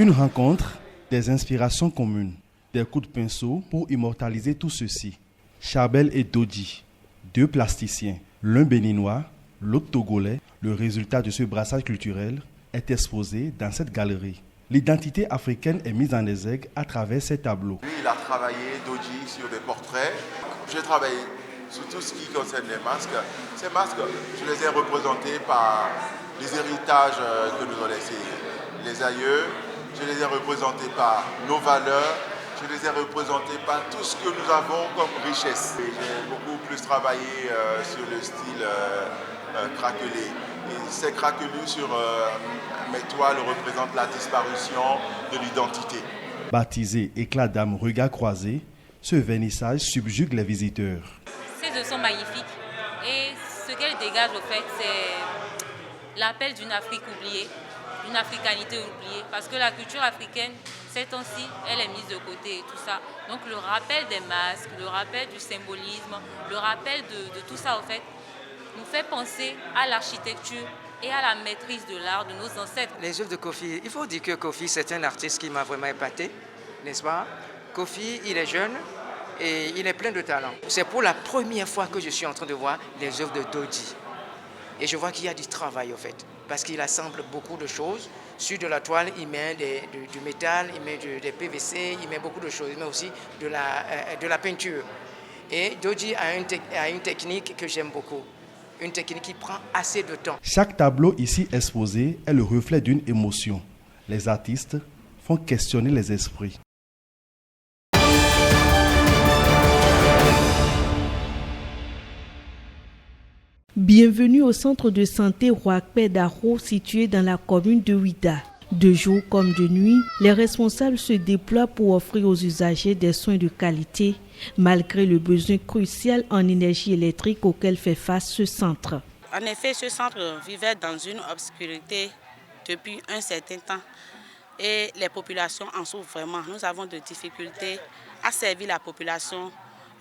Une rencontre, des inspirations communes, des coups de pinceau pour immortaliser tout ceci. Charbel et Dodji, deux plasticiens, l'un béninois, l'autre togolais, le résultat de ce brassage culturel est exposé dans cette galerie. L'identité africaine est mise en exergue à travers ces tableaux. Lui, il a travaillé, Dodji, sur des portraits. J'ai travaillé sur tout ce qui concerne les masques. Ces masques, je les ai représentés par les héritages que nous ont laissés les aïeux. Je les ai représentés par nos valeurs. Je les ai représentés par tout ce que nous avons comme richesse. J'ai beaucoup plus travaillé sur le style craquelé. Et ces craquelus sur mes toiles représentent la disparition de l'identité. Baptisé Éclat d'âme, regard croisé, ce vernissage subjugue les visiteurs. Ces œuvres sont magnifiques et ce qu'elles dégagent au fait, c'est l'appel d'une Afrique oubliée, d'une africanité oubliée, parce que la culture africaine, ces temps-ci, elle est mise de côté et tout ça. Donc le rappel des masques, le rappel du symbolisme, le rappel de tout ça au fait, nous fait penser à l'architecture et à la maîtrise de l'art de nos ancêtres. Les œuvres de Kofi, il faut dire que Kofi, c'est un artiste qui m'a vraiment épaté, n'est-ce pas? Kofi, il est jeune et il est plein de talent. C'est pour la première fois que je suis en train de voir les œuvres de Dodji. Et je vois qu'il y a du travail, en fait, parce qu'il assemble beaucoup de choses. Sur de la toile, il met du métal, il met des PVC, il met beaucoup de choses, il met aussi de la peinture. Et Dodji a une technique que j'aime beaucoup. Une technique qui prend assez de temps. Chaque tableau ici exposé est le reflet d'une émotion. Les artistes font questionner les esprits. Bienvenue au centre de santé Rouakpé Daro situé dans la commune de Ouida. De jour comme de nuit, les responsables se déploient pour offrir aux usagers des soins de qualité, malgré le besoin crucial en énergie électrique auquel fait face ce centre. En effet, ce centre vivait dans une obscurité depuis un certain temps et les populations en souffrent vraiment. Nous avons des difficultés à servir la population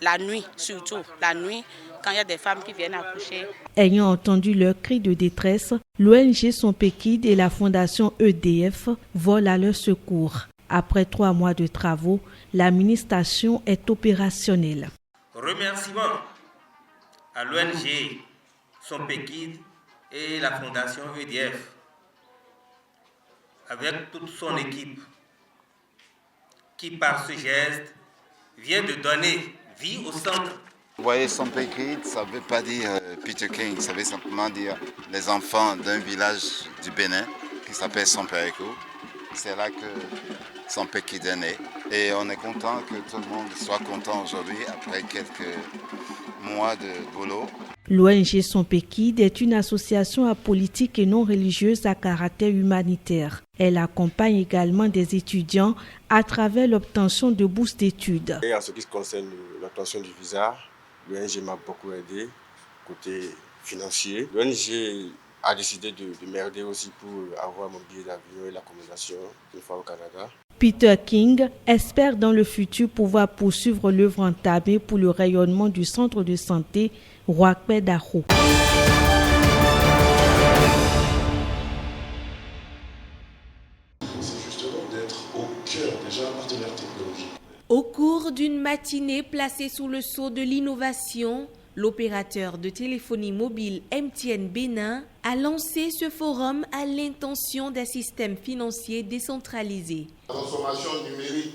la nuit, surtout la nuit, quand il y a des femmes qui viennent accoucher. Ayant entendu leurs cris de détresse, l'ONG Son Pékid et la fondation EDF volent à leur secours. Après 3 mois de travaux, la mini-station est opérationnelle. Remerciements à l'ONG Son Pékid et la fondation EDF, avec toute son équipe, qui par ce geste vient de donner vie au centre. Vous voyez, Son Pékid, ça ne veut pas dire Peter King, ça veut simplement dire les enfants d'un village du Bénin qui s'appelle Son Péréco. C'est là que Son Pékid est né. Et on est content que tout le monde soit content aujourd'hui après quelques mois de boulot. L'ONG Son Pékid est une association apolitique et non religieuse à caractère humanitaire. Elle accompagne également des étudiants à travers l'obtention de bourses d'études. Et en ce qui concerne l'obtention du visa, l'ONG m'a beaucoup aidé côté financier. L'ONG a décidé de m'aider aussi pour avoir mon billet d'avion et l'accommodation une fois au Canada. Peter King espère dans le futur pouvoir poursuivre l'œuvre entamée pour le rayonnement du centre de santé Rouakpé Daro. C'est justement d'être au cœur déjà un partenaire technologique. Au cours d'une matinée placée sous le sceau de l'innovation, l'opérateur de téléphonie mobile MTN Bénin a lancé ce forum à l'intention d'un système financier décentralisé. La transformation numérique.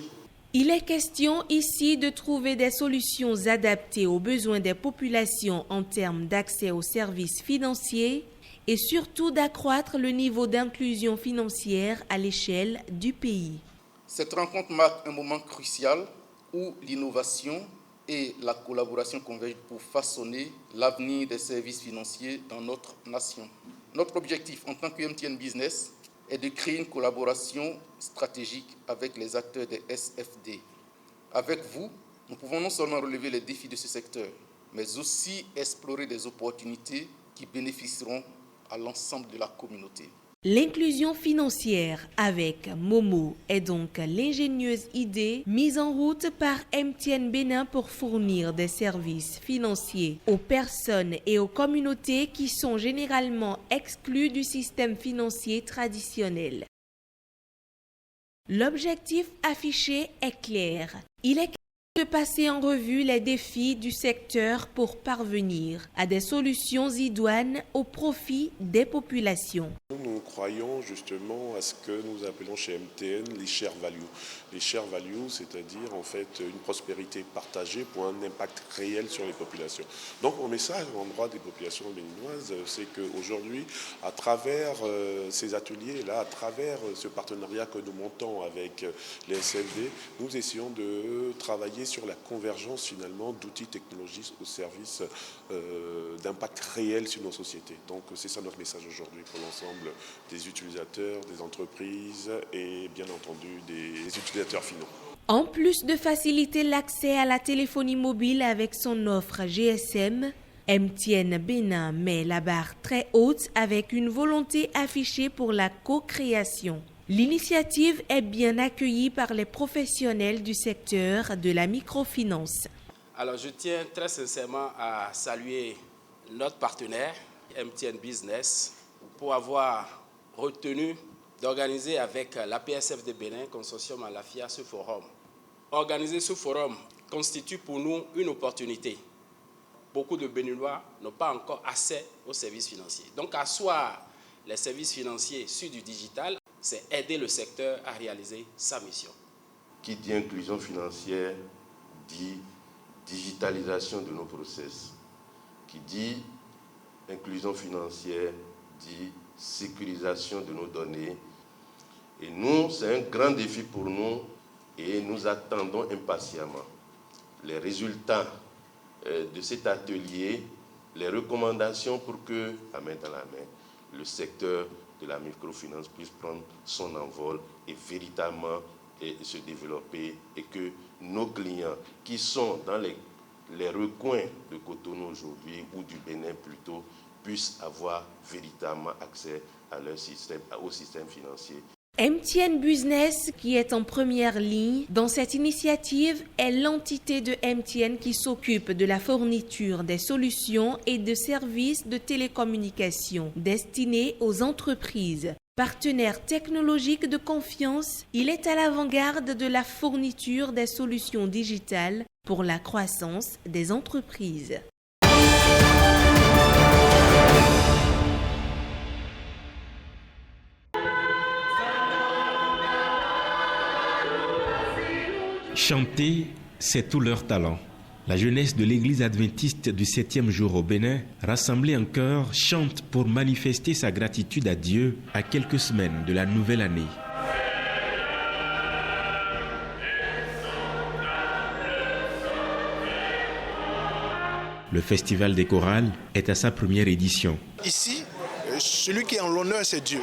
Il est question ici de trouver des solutions adaptées aux besoins des populations en termes d'accès aux services financiers et surtout d'accroître le niveau d'inclusion financière à l'échelle du pays. Cette rencontre marque un moment crucial où l'innovation et la collaboration convergent pour façonner l'avenir des services financiers dans notre nation. Notre objectif en tant que MTN Business est de créer une collaboration stratégique avec les acteurs des SFD. Avec vous, nous pouvons non seulement relever les défis de ce secteur, mais aussi explorer des opportunités qui bénéficieront à l'ensemble de la communauté. L'inclusion financière avec Momo est donc l'ingénieuse idée mise en route par MTN Bénin pour fournir des services financiers aux personnes et aux communautés qui sont généralement exclues du système financier traditionnel. L'objectif affiché est clair. Il est de passer en revue les défis du secteur pour parvenir à des solutions idoines au profit des populations. Nous croyons justement à ce que nous appelons chez MTN les share value. Les share value, c'est-à-dire en fait une prospérité partagée pour un impact réel sur les populations. Donc mon message à l'endroit des populations béninoises, c'est qu'aujourd'hui, à travers ces ateliers-là, à travers ce partenariat que nous montons avec les SFD, nous essayons de travailler sur la convergence finalement d'outils technologiques au service d'impact réel sur nos sociétés. Donc c'est ça notre message aujourd'hui pour l'ensemble des utilisateurs, des entreprises et bien entendu des utilisateurs finaux. En plus de faciliter l'accès à la téléphonie mobile avec son offre GSM, MTN Bénin met la barre très haute avec une volonté affichée pour la co-création. L'initiative est bien accueillie par les professionnels du secteur de la microfinance. Alors je tiens très sincèrement à saluer notre partenaire MTN Business pour avoir retenu d'organiser avec la PSF de Bénin, Consortium à la FIA, ce forum. Organiser ce forum constitue pour nous une opportunité. Beaucoup de Béninois n'ont pas encore accès aux services financiers. Donc asseoir les services financiers sur du digital, c'est aider le secteur à réaliser sa mission. Qui dit inclusion financière dit digitalisation de nos process. Qui dit inclusion financière dit sécurisation de nos données. Et nous, c'est un grand défi pour nous et nous attendons impatiemment les résultats de cet atelier, les recommandations pour que, à main dans la main, le secteur de la microfinance puisse prendre son envol et véritablement se développer et que nos clients qui sont dans les recoins de Cotonou aujourd'hui ou du Bénin plutôt puissent avoir véritablement accès à leur système, au système financier. MTN Business, qui est en première ligne dans cette initiative, est l'entité de MTN qui s'occupe de la fourniture des solutions et de services de télécommunication destinés aux entreprises. Partenaire technologique de confiance, il est à l'avant-garde de la fourniture des solutions digitales pour la croissance des entreprises. Chanter, c'est tout leur talent. La jeunesse de l'église adventiste du 7e jour au Bénin, rassemblée en chœur, chante pour manifester sa gratitude à Dieu à quelques semaines de la nouvelle année. Le Festival des chorales est à sa première édition. Ici, celui qui est en l'honneur, c'est Dieu.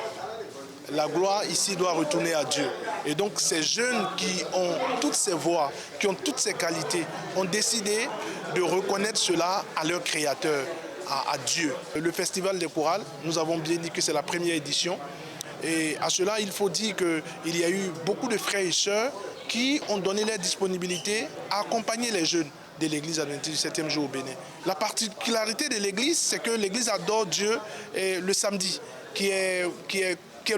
La gloire ici doit retourner à Dieu. Et donc ces jeunes qui ont toutes ces voix, qui ont toutes ces qualités, ont décidé de reconnaître cela à leur créateur, à Dieu. Le Festival des chorales, nous avons bien dit que c'est la première édition. Et à cela, il faut dire qu'il y a eu beaucoup de frères et sœurs qui ont donné leur disponibilité à accompagner les jeunes de l'église adventiste du 7e jour au Bénin. La particularité de l'église, c'est que l'église adore Dieu le samedi, qui est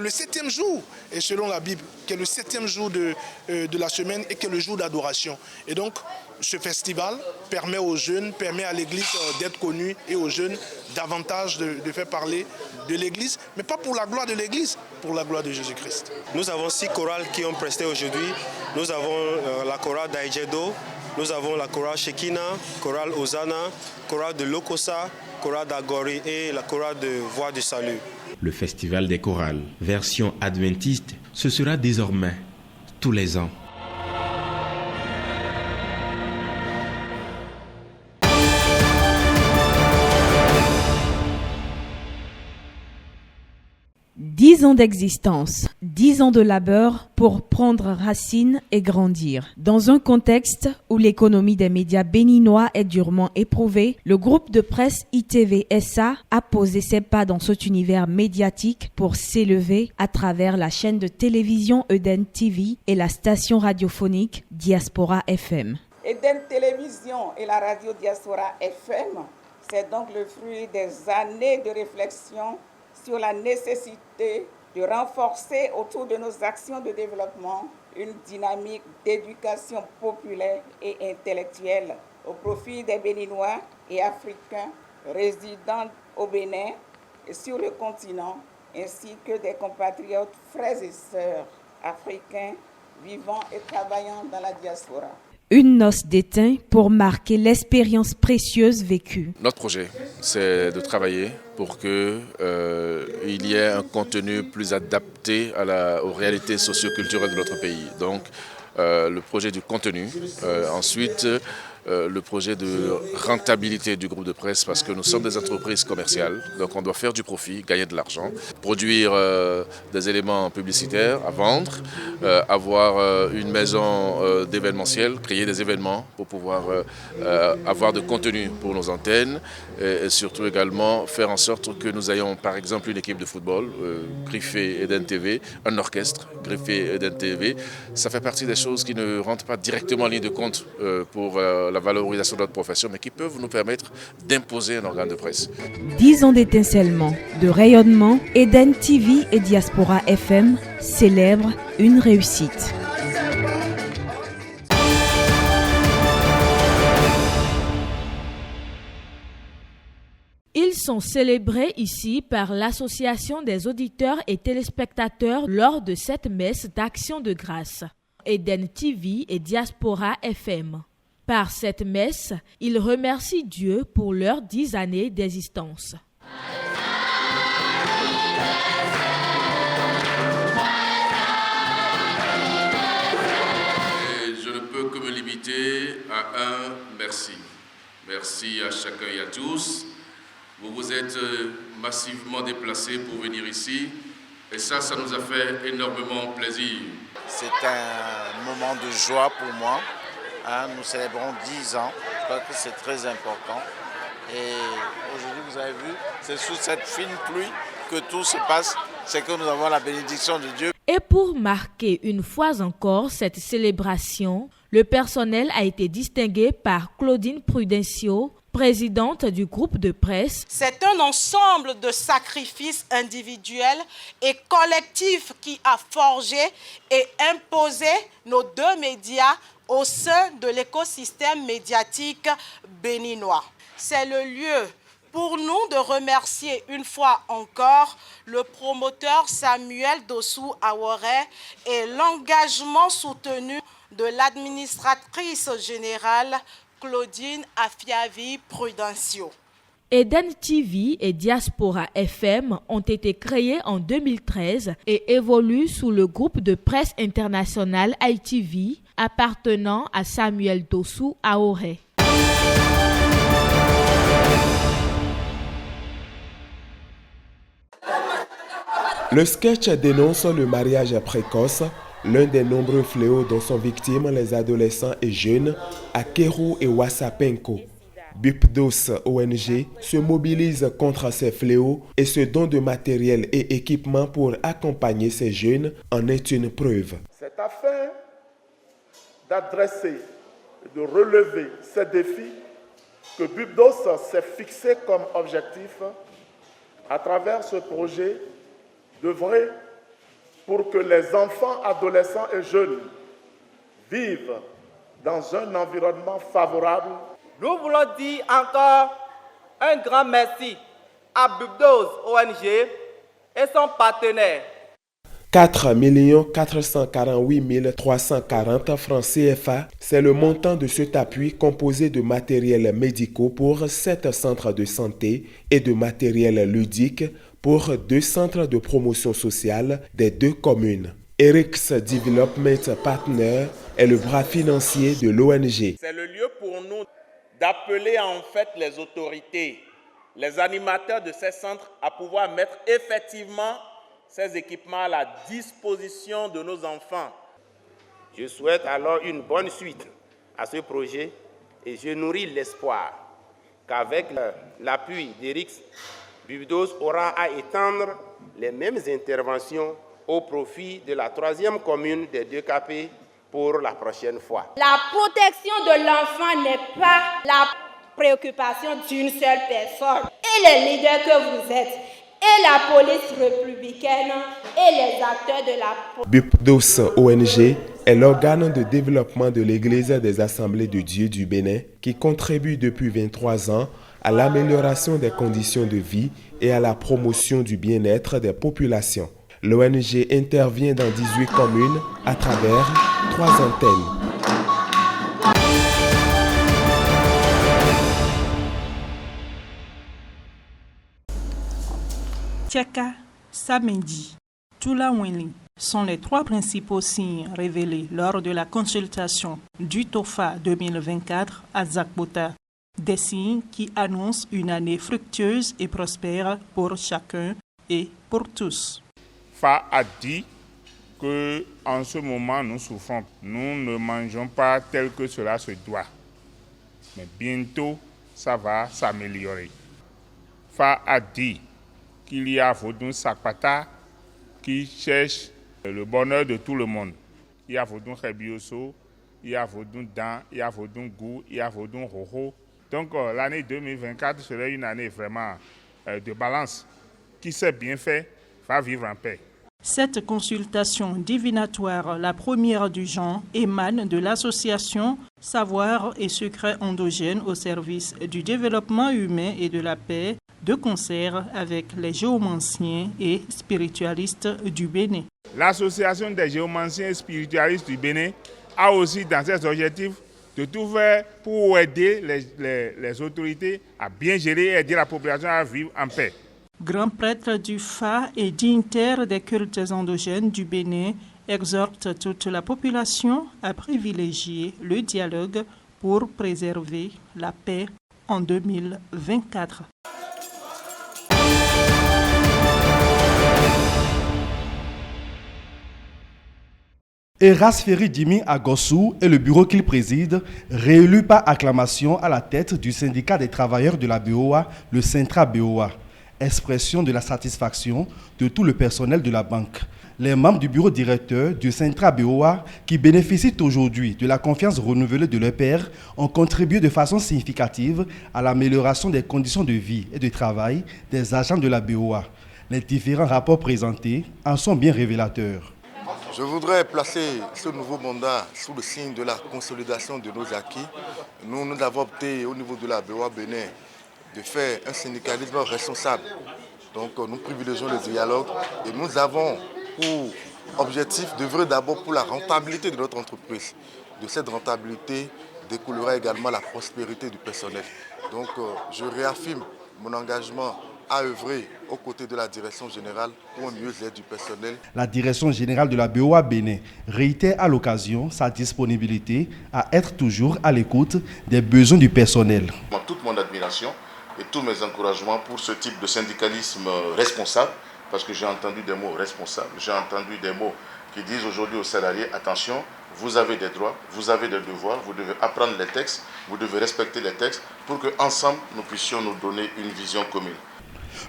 le 7e jour, et selon la Bible, qui est le 7e jour de la semaine et qui est le jour d'adoration. Et donc, ce festival permet aux jeunes, permet à l'église d'être connue et aux jeunes davantage de faire parler de l'église, mais pas pour la gloire de l'église, pour la gloire de Jésus-Christ. Nous avons 6 chorales qui ont presté aujourd'hui. Nous avons la chorale d'Aïdjedo, nous avons la chorale Shekina, chorale Hosanna, chorale de Lokosa, chorale d'Agori et la chorale de Voix du Salut. Le Festival des chorales, version adventiste, ce sera désormais tous les ans. Dix ans d'existence, 10 ans de labeur pour prendre racine et grandir. Dans un contexte où l'économie des médias béninois est durement éprouvée, le groupe de presse ITV SA a posé ses pas dans cet univers médiatique pour s'élever à travers la chaîne de télévision Eden TV et la station radiophonique Diaspora FM. Eden Télévision et la radio Diaspora FM, c'est donc le fruit des années de réflexion sur la nécessité de renforcer autour de nos actions de développement une dynamique d'éducation populaire et intellectuelle au profit des Béninois et Africains résidant au Bénin et sur le continent, ainsi que des compatriotes frères et sœurs africains vivant et travaillant dans la diaspora. Une noce d'étain pour marquer l'expérience précieuse vécue. Notre projet, c'est de travailler pour qu'il y ait un contenu plus adapté aux réalités socio-culturelles de notre pays. Donc, le projet du contenu. Ensuite, le projet de rentabilité du groupe de presse, parce que nous sommes des entreprises commerciales, donc on doit faire du profit, gagner de l'argent, produire des éléments publicitaires à vendre, avoir une maison d'événementiel, créer des événements pour pouvoir avoir de contenu pour nos antennes et surtout également faire en sorte que nous ayons par exemple une équipe de football, Griffé Eden TV, un orchestre, Griffé Eden TV. Ça fait partie des choses qui ne rentrent pas directement en ligne de compte pour la valorisation de notre profession, mais qui peuvent nous permettre d'imposer un organe de presse. 10 ans d'étincellement, de rayonnement, Eden TV et Diaspora FM célèbrent une réussite. Ils sont célébrés ici par l'Association des auditeurs et téléspectateurs lors de cette messe d'action de grâce, Eden TV et Diaspora FM. Par cette messe, ils remercient Dieu pour leurs 10 années d'existence. Et je ne peux que me limiter à un merci. Merci à chacun et à tous. Vous vous êtes massivement déplacés pour venir ici et ça nous a fait énormément plaisir. C'est un moment de joie pour moi. Nous célébrons 10 ans, je crois que c'est très important. Et aujourd'hui, vous avez vu, c'est sous cette fine pluie que tout se passe, c'est que nous avons la bénédiction de Dieu. Et pour marquer une fois encore cette célébration, le personnel a été distingué par Claudine Prudencio, présidente du groupe de presse. C'est un ensemble de sacrifices individuels et collectifs qui a forgé et imposé nos deux médias au sein de l'écosystème médiatique béninois. C'est le lieu pour nous de remercier une fois encore le promoteur Samuel Dossou Aworé et l'engagement soutenu de l'administratrice générale Claudine Afiavi Prudencio. Eden TV et Diaspora FM ont été créés en 2013 et évoluent sous le groupe de presse internationale ITV appartenant à Samuel Dossou Aworé. Le sketch dénonce le mariage précoce, l'un des nombreux fléaux dont sont victimes les adolescents et jeunes à Kéru et Wassapenko. Bupdos ONG se mobilise contre ces fléaux et ce don de matériel et équipement pour accompagner ces jeunes en est une preuve. C'est afin d'adresser et de relever ces défis que Bupdos s'est fixé comme objectif à travers ce projet d'œuvrer pour que les enfants, adolescents et jeunes vivent dans un environnement favorable. Nous voulons dire encore un grand merci à Bupdos ONG et son partenaire. 4 448 340 francs CFA, c'est le montant de cet appui composé de matériels médicaux pour 7 centres de santé et de matériel ludique pour 2 centres de promotion sociale des 2 communes. Eric's Development Partner est le bras financier de l'ONG. C'est le lieu pour nous d'appeler en fait les autorités, les animateurs de ces centres à pouvoir mettre effectivement ces équipements à la disposition de nos enfants. Je souhaite alors une bonne suite à ce projet et je nourris l'espoir qu'avec l'appui d'Eric's, Bupdos aura à étendre les mêmes interventions au profit de la 3e commune des 2 KP pour la prochaine fois. La protection de l'enfant n'est pas la préoccupation d'une seule personne. Et les leaders que vous êtes, et la police républicaine et les acteurs de la police. BUPDOS ONG est l'organe de développement de l'Église des Assemblées de Dieu du Bénin qui contribue depuis 23 ans à l'amélioration des conditions de vie et à la promotion du bien-être des populations. L'ONG intervient dans 18 communes à travers 3 antennes. Tcheka, Samedi, Tula-Wenli sont les 3 principaux signes révélés lors de la consultation du TOFA 2024 à Zakbota. Des signes qui annoncent une année fructueuse et prospère pour chacun et pour tous. FA a dit qu'en ce moment nous souffrons. Nous ne mangeons pas tel que cela se doit. Mais bientôt, ça va s'améliorer. FA a dit qu'il y a Vodun Sakpata qui cherche le bonheur de tout le monde. Il y a Vodun Rebioso, il y a Vodun Dan, il y a Vodun Gou, il y a Vodun Roho. Donc l'année 2024 serait une année vraiment de balance. Qui sait bien faire va vivre en paix. Cette consultation divinatoire, la première du genre, émane de l'association Savoir et Secrets endogènes au service du développement humain et de la paix, de concert avec les géomanciens et spiritualistes du Bénin. L'association des géomanciens et spiritualistes du Bénin a aussi dans ses objectifs de tout faire pour aider les autorités à bien gérer et aider la population à vivre en paix. Grand prêtre du FA et dignitaire des cultes endogènes du Bénin exhorte toute la population à privilégier le dialogue pour préserver la paix en 2024. Erasferi Dimi Agossou et le bureau qu'il préside, réélu par acclamation à la tête du syndicat des travailleurs de la BOA, le Centra BOA, expression de la satisfaction de tout le personnel de la banque. Les membres du bureau directeur du Centra BOA, qui bénéficient aujourd'hui de la confiance renouvelée de leur père, ont contribué de façon significative à l'amélioration des conditions de vie et de travail des agents de la BOA. Les différents rapports présentés en sont bien révélateurs. Je voudrais placer ce nouveau mandat sous le signe de la consolidation de nos acquis. Nous avons opté au niveau de la BOA Bénin de faire un syndicalisme responsable. Donc nous privilégions le dialogue et nous avons pour objectif d'œuvrer d'abord pour la rentabilité de notre entreprise. De cette rentabilité découlera également la prospérité du personnel. Donc je réaffirme mon engagement à œuvrer aux côtés de la direction générale pour un mieux-être du personnel. La direction générale de la BOA Bénin réitère à l'occasion sa disponibilité à être toujours à l'écoute des besoins du personnel. Toute mon admiration et tous mes encouragements pour ce type de syndicalisme responsable, parce que j'ai entendu des mots responsables, j'ai entendu des mots qui disent aujourd'hui aux salariés, attention, vous avez des droits, vous avez des devoirs, vous devez apprendre les textes, vous devez respecter les textes pour qu'ensemble nous puissions nous donner une vision commune.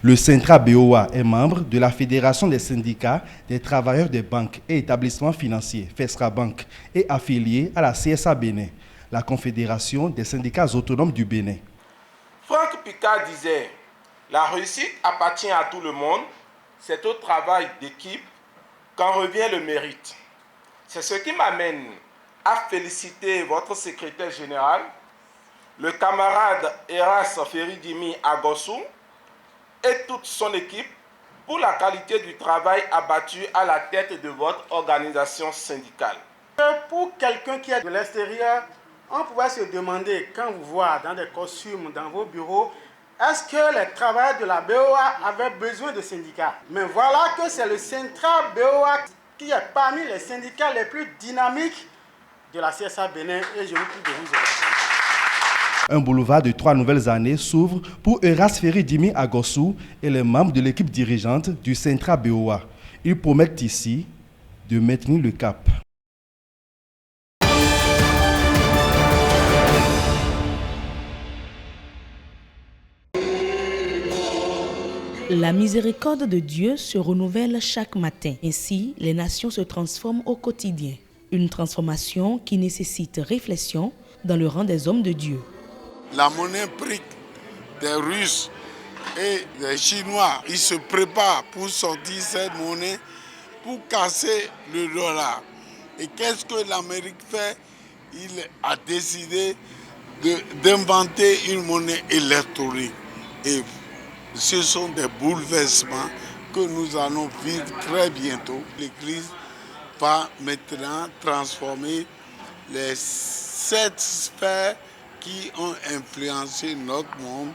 Le Centra BOA est membre de la Fédération des syndicats des travailleurs des banques et établissements financiers, FESRA Bank, et affilié à la CSA Bénin, la Confédération des syndicats autonomes du Bénin. Franck Picard disait, la réussite appartient à tout le monde, c'est au travail d'équipe qu'en revient le mérite. C'est ce qui m'amène à féliciter votre secrétaire général, le camarade Erasferi Dimi Agossou, et toute son équipe pour la qualité du travail abattu à la tête de votre organisation syndicale. Pour quelqu'un qui est de l'extérieur, on pourrait se demander, quand vous voyez dans des costumes dans vos bureaux, est-ce que les travailleurs de la BOA avaient besoin de syndicats? Mais voilà que c'est le Centra BOA qui est parmi les syndicats les plus dynamiques de la CSA Bénin et je vous prie de vous aider. Un boulevard de 3 nouvelles années s'ouvre pour Erasferi Dimi Agossou et les membres de l'équipe dirigeante du Centra BOA. Ils promettent ici de maintenir le cap. La miséricorde de Dieu se renouvelle chaque matin. Ainsi, les nations se transforment au quotidien. Une transformation qui nécessite réflexion dans le rang des hommes de Dieu. La monnaie brique des Russes Et les Chinois, ils se préparent pour sortir cette monnaie pour casser le dollar. Et qu'est-ce que l'Amérique fait? Il a décidé d'inventer une monnaie électronique. Et ce sont des bouleversements que nous allons vivre très bientôt. L'Église va maintenant transformer les 7 sphères qui ont influencé notre monde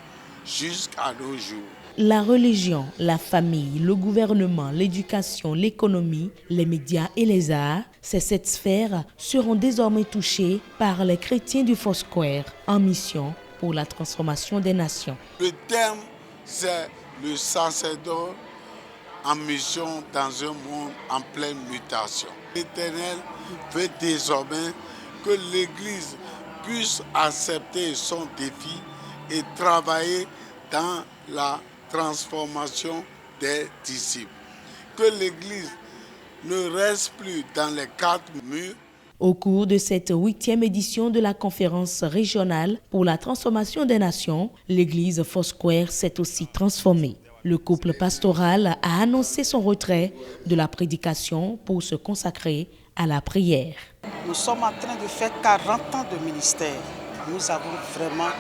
jusqu'à nos jours. La religion, la famille, le gouvernement, l'éducation, l'économie, les médias et les arts, ces 7 sphères seront désormais touchées par les chrétiens du Foursquare en mission pour la transformation des nations. Le terme, c'est le sacerdoce en mission dans un monde en pleine mutation. L'Éternel veut désormais que l'Église puisse accepter son défi et travailler dans la transformation des disciples. Que l'Église ne reste plus dans les 4 murs. Au cours de cette 8e édition de la conférence régionale pour la transformation des nations, l'Église Foursquare s'est aussi transformée. Le couple pastoral a annoncé son retrait de la prédication pour se consacrer à la prière. Nous sommes en train de faire 40 ans de ministère. Nous avons vraiment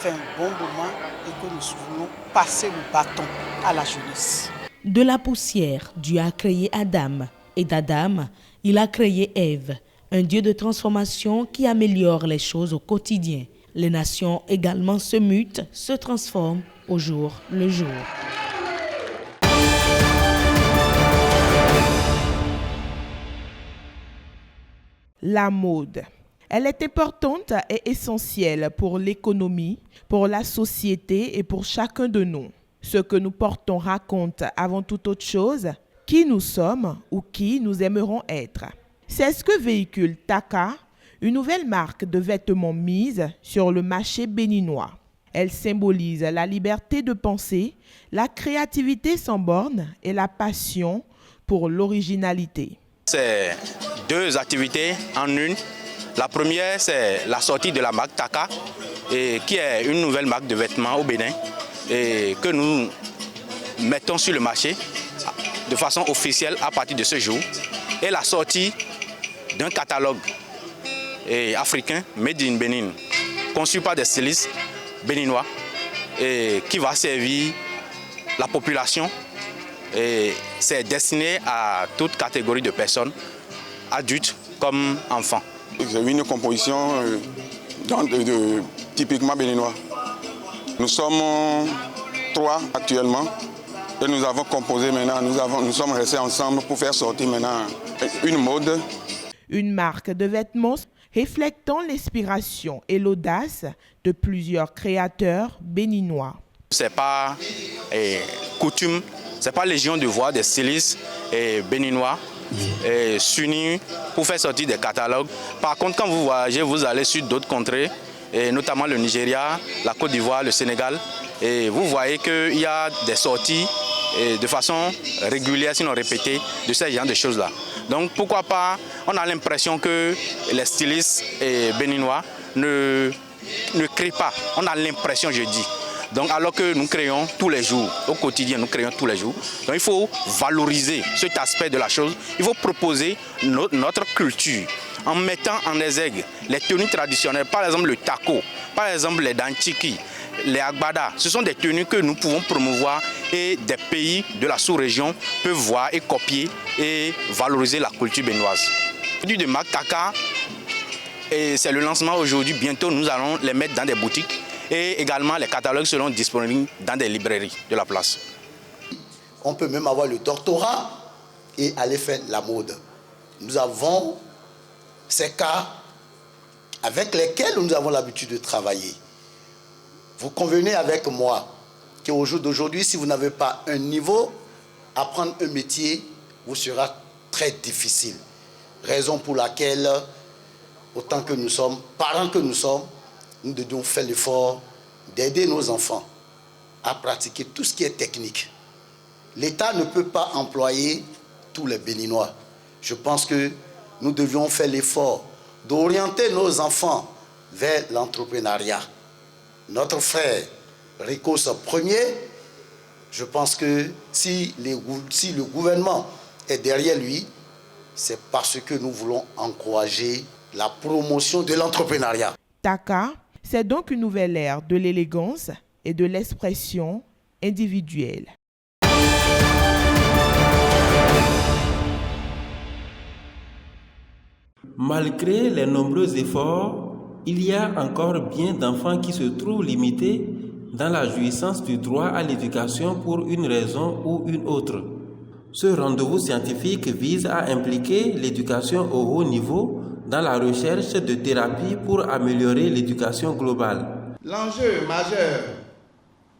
fait un bon moment et que nous voulons passer le bâton à la jeunesse. De la poussière, Dieu a créé Adam. Et d'Adam, il a créé Ève. Un Dieu de transformation qui améliore les choses au quotidien. Les nations également se mutent, se transforment au jour le jour. La mode. Elle est importante et essentielle pour l'économie, pour la société et pour chacun de nous. Ce que nous portons raconte avant toute autre chose qui nous sommes ou qui nous aimerons être. C'est ce que véhicule Taka, une nouvelle marque de vêtements mise sur le marché béninois. Elle symbolise la liberté de penser, la créativité sans borne et la passion pour l'originalité. C'est 2 activités en une. La première, c'est la sortie de la marque Taka, qui est une nouvelle marque de vêtements au Bénin et que nous mettons sur le marché de façon officielle à partir de ce jour. Et la sortie d'un catalogue africain, Made in Bénin, conçu par des stylistes béninois et qui va servir la population. C'est destiné à toute catégorie de personnes, adultes comme enfants. C'est une composition typiquement béninois. Nous sommes 3 actuellement et nous avons composé maintenant, nous sommes restés ensemble pour faire sortir maintenant une mode. Une marque de vêtements reflétant l'inspiration et l'audace de plusieurs créateurs béninois. C'est pas coutume, c'est pas légion de voir des stylistes béninois s'unir pour faire sortir des catalogues. Par contre, quand vous voyagez, vous allez sur d'autres contrées, et notamment le Nigeria, la Côte d'Ivoire, le Sénégal, et vous voyez qu'il y a des sorties de façon régulière, sinon répétée, de ce genre de choses-là. Donc pourquoi pas, on a l'impression que les stylistes béninois ne créent pas, on a l'impression, je dis. Donc alors que nous créons tous les jours, au quotidien nous créons tous les jours, donc il faut valoriser cet aspect de la chose, il faut proposer notre culture en mettant en exergue les tenues traditionnelles, par exemple le tako, par exemple les danchiki, les agbada. Ce sont des tenues que nous pouvons promouvoir et des pays de la sous-région peuvent voir et copier et valoriser la culture béninoise. De marque Taka, c'est le lancement aujourd'hui, bientôt nous allons les mettre dans des boutiques. Et également, les catalogues seront disponibles dans des librairies de la place. On peut même avoir le doctorat et aller faire la mode. Nous avons ces cas avec lesquels nous avons l'habitude de travailler. Vous convenez avec moi qu'au jour d'aujourd'hui, si vous n'avez pas un niveau, apprendre un métier vous sera très difficile. Raison pour laquelle, autant que nous sommes, parents que nous sommes, nous devons faire l'effort d'aider nos enfants à pratiquer tout ce qui est technique. L'État ne peut pas employer tous les Béninois. Je pense que nous devions faire l'effort d'orienter nos enfants vers l'entrepreneuriat. Notre frère Ricos Ier Je pense que si le gouvernement est derrière lui, c'est parce que nous voulons encourager la promotion de l'entrepreneuriat. Taka, c'est donc une nouvelle ère de l'élégance et de l'expression individuelle. Malgré les nombreux efforts, il y a encore bien d'enfants qui se trouvent limités dans la jouissance du droit à l'éducation pour une raison ou une autre. Ce rendez-vous scientifique vise à impliquer l'éducation au haut niveau dans la recherche de thérapies pour améliorer l'éducation globale. L'enjeu majeur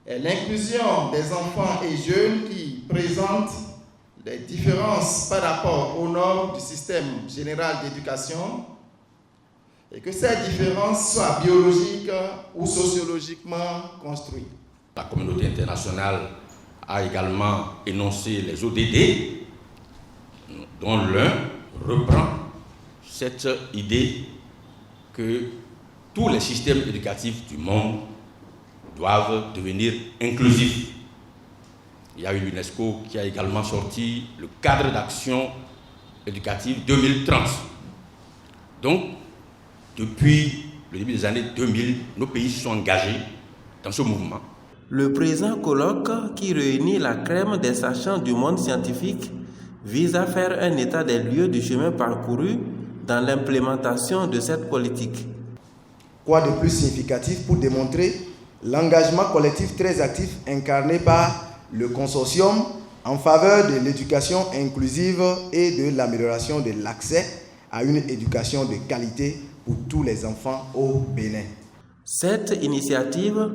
est l'inclusion des enfants et jeunes qui présentent des différences par rapport aux normes du système général d'éducation et que ces différences soient biologiques ou sociologiquement construites. La communauté internationale a également énoncé les ODD, dont l'un reprend cette idée que tous les systèmes éducatifs du monde doivent devenir inclusifs. Il y a eu l'UNESCO qui a également sorti le cadre d'action éducative 2030. Donc, depuis le début des années 2000, nos pays se sont engagés dans ce mouvement. Le présent colloque, qui réunit la crème des sachants du monde scientifique, vise à faire un état des lieux du chemin parcouru dans l'implémentation de cette politique. Quoi de plus significatif pour démontrer l'engagement collectif très actif incarné par le consortium en faveur de l'éducation inclusive et de l'amélioration de l'accès à une éducation de qualité pour tous les enfants au Bénin. Cette initiative,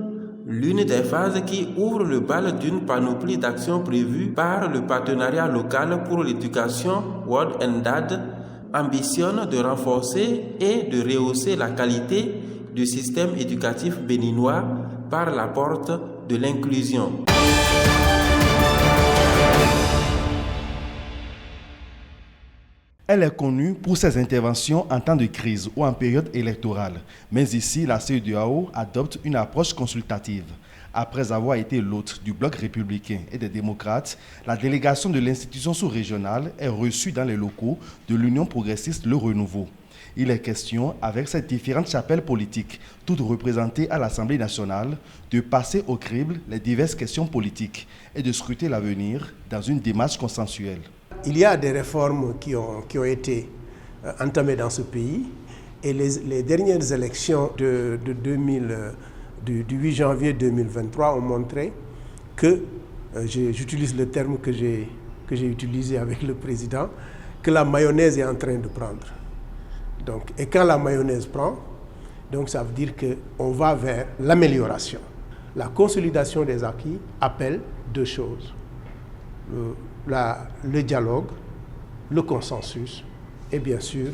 l'une des phases qui ouvre le bal d'une panoplie d'actions prévues par le partenariat local pour l'éducation World Endad, ambitionne de renforcer et de rehausser la qualité du système éducatif béninois par la porte de l'inclusion. Elle est connue pour ses interventions en temps de crise ou en période électorale. Mais ici, la CEDEAO adopte une approche consultative. Après avoir été l'hôte du bloc républicain et des démocrates, la délégation de l'institution sous-régionale est reçue dans les locaux de l'Union progressiste Le Renouveau. Il est question, avec ces différentes chapelles politiques, toutes représentées à l'Assemblée nationale, de passer au crible les diverses questions politiques et de scruter l'avenir dans une démarche consensuelle. Il y a des réformes qui ont été entamées dans ce pays et les dernières élections du 8 janvier 2023 ont montré que, j'utilise le terme que j'ai utilisé avec le président, que la mayonnaise est en train de prendre. Donc, et quand la mayonnaise prend, donc ça veut dire qu'on va vers l'amélioration. La consolidation des acquis appelle deux choses. Le dialogue, le consensus et bien sûr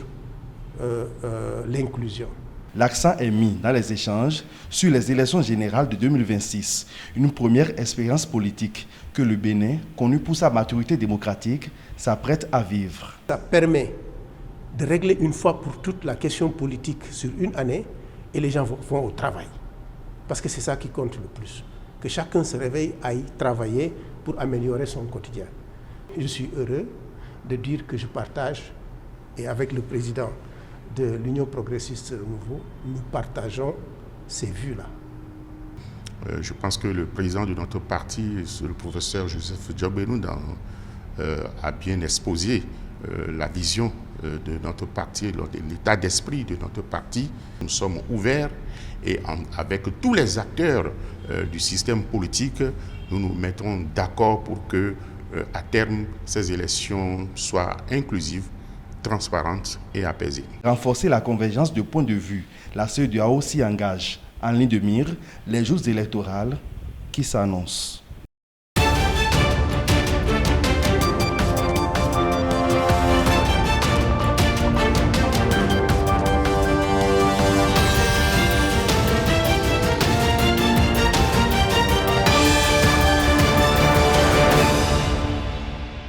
l'inclusion. L'accent est mis dans les échanges sur les élections générales de 2026, une première expérience politique que le Bénin, connu pour sa maturité démocratique, s'apprête à vivre. Ça permet de régler une fois pour toutes la question politique sur une année et les gens vont au travail. Parce que c'est ça qui compte le plus. Que chacun se réveille, aille travailler pour améliorer son quotidien. Je suis heureux de dire que je partage, et avec le président de l'Union progressiste Renouveau, nous partageons ces vues-là. Je pense que le président de notre parti, le professeur Joseph Diabenou, a bien exposé la vision de notre parti, l'état d'esprit de notre parti. Nous sommes ouverts et avec tous les acteurs du système politique, nous nous mettons d'accord pour que, à terme, ces élections soient inclusives, transparentes et apaisées. Renforcer la convergence de points de vue, la CEDEAO s'y engage. En ligne de mire, les jours électoraux qui s'annoncent.